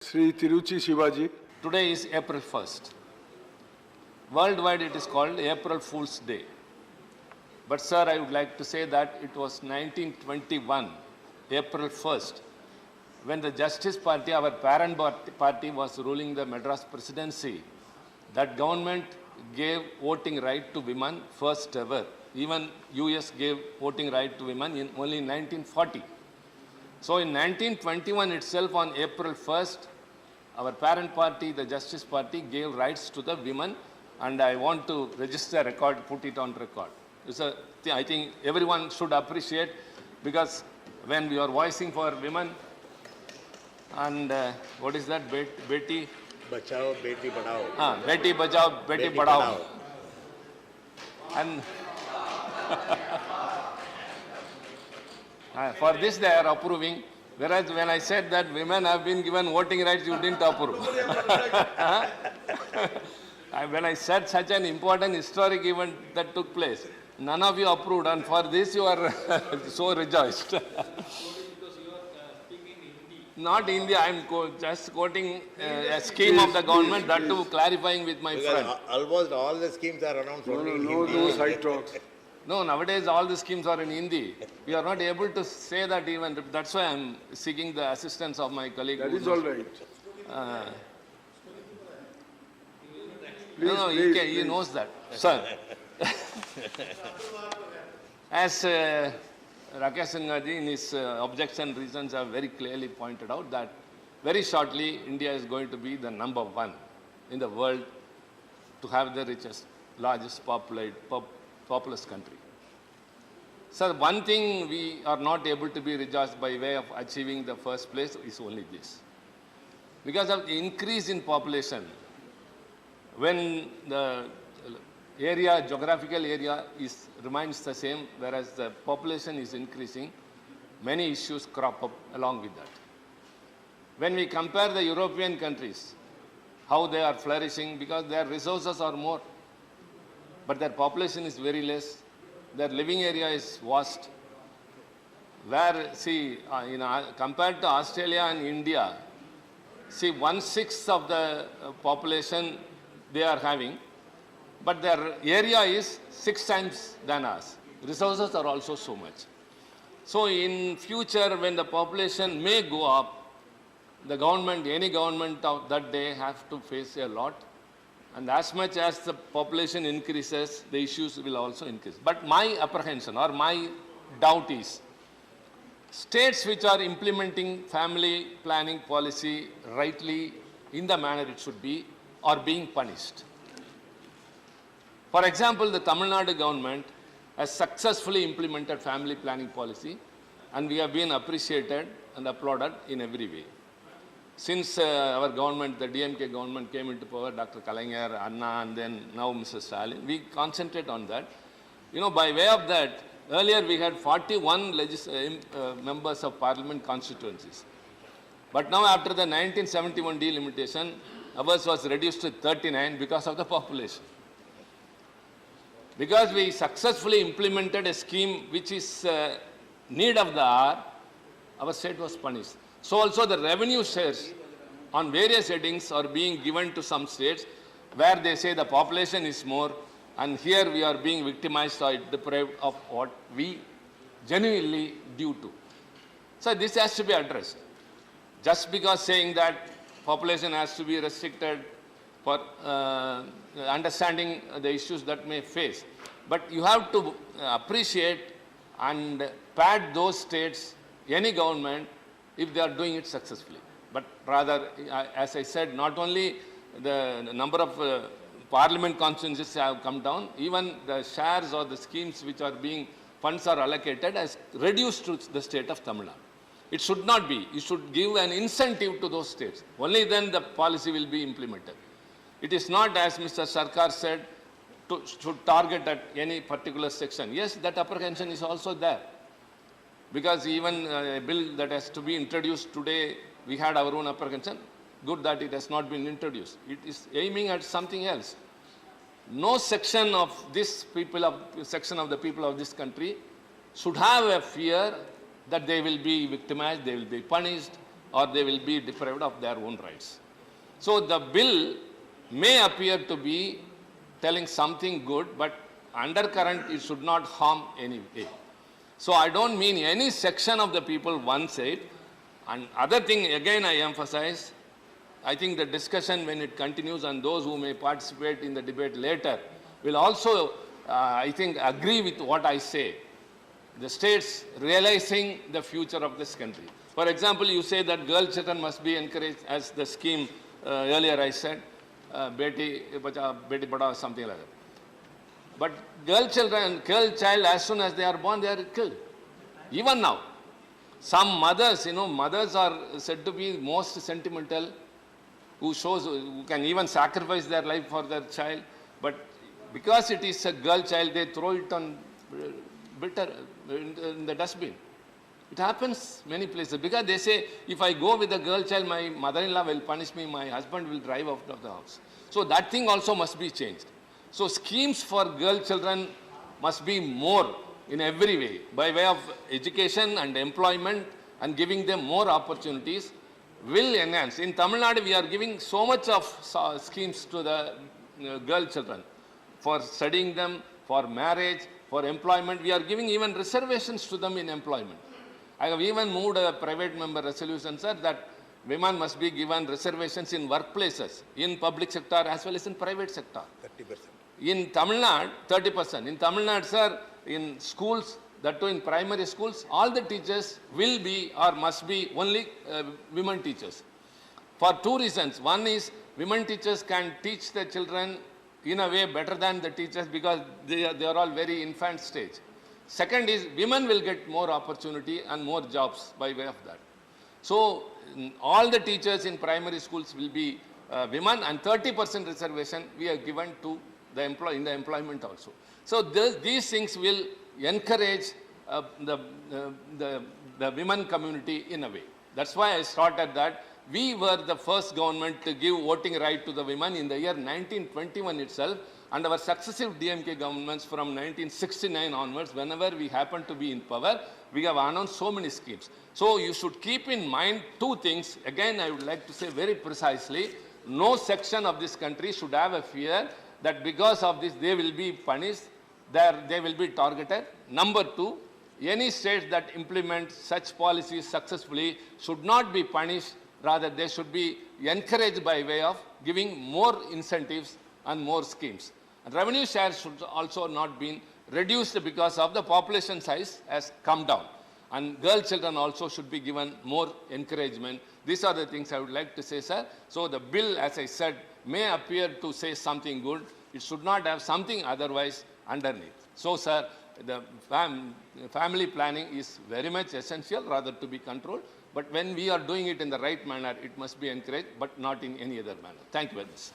Sri Tiruchi Siva ji. Today is April 1st. Worldwide it is called April Fool's Day. But sir, I would like to say that it was 1921, April 1st, when the Justice Party, our parent party, was ruling the Madras presidency. That government gave voting right to women first ever. Even US gave voting right to women in only 1940. So in 1921 itself, on April 1st, our parent party, the Justice Party, gave rights to the women, and I want to register a record, put it on record. It's a thing I think everyone should appreciate, because when we are voicing for women, and what is that, Beti? Bachao, Beti Padhao. Beti Bachao, Beti Padhao. And for this they are approving, whereas when I said that women have been given voting rights, you didn't approve. When I said such an important historic event that took place, none of you approved, and for this you are so rejoiced. Not India, I am just quoting a scheme of the government, that too clarifying with my friend. Almost all the schemes are announced only in Hindi. No side talks. No, nowadays all the schemes are in Hindi. We are not able to say that even. That's why I am seeking the assistance of my colleague. That is all right. No, he knows that. Sir, as Rakesh Singhaji in his objection reasons have very clearly pointed out that very shortly India is going to be the number one in the world to have the richest, largest populous country. Sir, one thing we are not able to be rejoiced by way of achieving the first place is only this. Because of the increase in population, when the area, geographical area remains the same, whereas the population is increasing, many issues crop up along with that. When we compare the European countries, how they are flourishing, because their resources are more, but their population is very less, their living area is vast. Where, see, compared to Australia and India, see, 1/6 of the population they are having, but their area is 6 times than us. Resources are also so much. So in future, when the population may go up, the government, any government of that day, have to face a lot. And as much as the population increases, the issues will also increase. But my apprehension or my doubt is, states which are implementing family planning policy rightly in the manner it should be, are being punished. For example, the Tamil Nadu government has successfully implemented family planning policy, and we have been appreciated and applauded in every way. Since our government, the DMK government, came into power, Dr. Kalaignar, Anna, and then now Mr. Stalin, we concentrate on that. You know, by way of that, earlier we had 41 members of parliament constituencies. But now after the 1971 delimitation, ours was reduced to 39 because of the population. Because we successfully implemented a scheme which is need of the hour, our state was punished. So also the revenue shares on various headings are being given to some states where they say the population is more, and here we are being victimized or deprived of what we genuinely due to. So this has to be addressed. Just because saying that population has to be restricted for understanding the issues that may face. But you have to appreciate and pat those states, any government, if they are doing it successfully. But rather, as I said, not only the number of parliament constituencies have come down, even the shares or the schemes which are being, funds are allocated has reduced to the state of Tamil Nadu. It should not be. You should give an incentive to those states. Only then the policy will be implemented. It is not, as Mr. Sarkar said, to target at any particular section. Yes, that apprehension is also there. Because even a bill that has to be introduced today, we had our own apprehension. Good that it has not been introduced. It is aiming at something else. No section of this section of the people of this country should have a fear that they will be victimized, they will be punished, or they will be deprived of their own rights. So the bill may appear to be telling something good, but undercurrent it should not harm any way. So I don't mean any section of the people one side. And other thing, again I emphasize, I think the discussion when it continues and those who may participate in the debate later will also, I think, agree with what I say. The states realizing the future of this country. For example, you say that girl children must be encouraged as the scheme earlier I said, Beti Bachao, Beti Padhao, something like that. But girl child, as soon as they are born, they are killed. Even now. Some mothers, mothers are said to be most sentimental, who can even sacrifice their life for their child. But because it is a girl child, they throw it on in the dustbin. It happens many places because they say, if I go with a girl child, my mother-in-law will punish me, my husband will drive out of the house. So that thing also must be changed. So schemes for girl children must be more in every way, by way of education and employment and giving them more opportunities will enhance. In Tamil Nadu, we are giving so much of schemes to the girl children for studying them, for marriage, for employment. We are giving even reservations to them in employment. I have even moved a private member resolution, sir, that women must be given reservations in workplaces, in public sector as well as in private sector. 30%. In Tamil Nadu, 30%. In Tamil Nadu, sir, in schools, that too in primary schools, all the teachers will be or must be only women teachers. For two reasons. One is women teachers can teach the children in a way better than the teachers because they are all very infant stage. Second is women will get more opportunity and more jobs by way of that. So all the teachers in primary schools will be women, and 30% reservation we are given to the in the employment also. So these things will encourage the women community in a way. That's why I started that. We were the first government to give voting right to the women in the year 1921 itself, and our successive DMK governments from 1969 onwards, whenever we happen to be in power, we have announced so many schemes. So you should keep in mind two things. Again, I would like to say very precisely, no section of this country should have a fear that because of this they will be punished, they will be targeted. Number two, any states that implement such policies successfully should not be punished. Rather, they should be encouraged by way of giving more incentives and more schemes. And revenue shares should also not be reduced because of the population size has come down. And girl children also should be given more encouragement. These are the things I would like to say, sir. So the bill, as I said, may appear to say something good. It should not have something otherwise underneath. So, sir, the family planning is very much essential, rather to be controlled. But when we are doing it in the right manner, it must be encouraged, but not in any other manner. Thank you very much.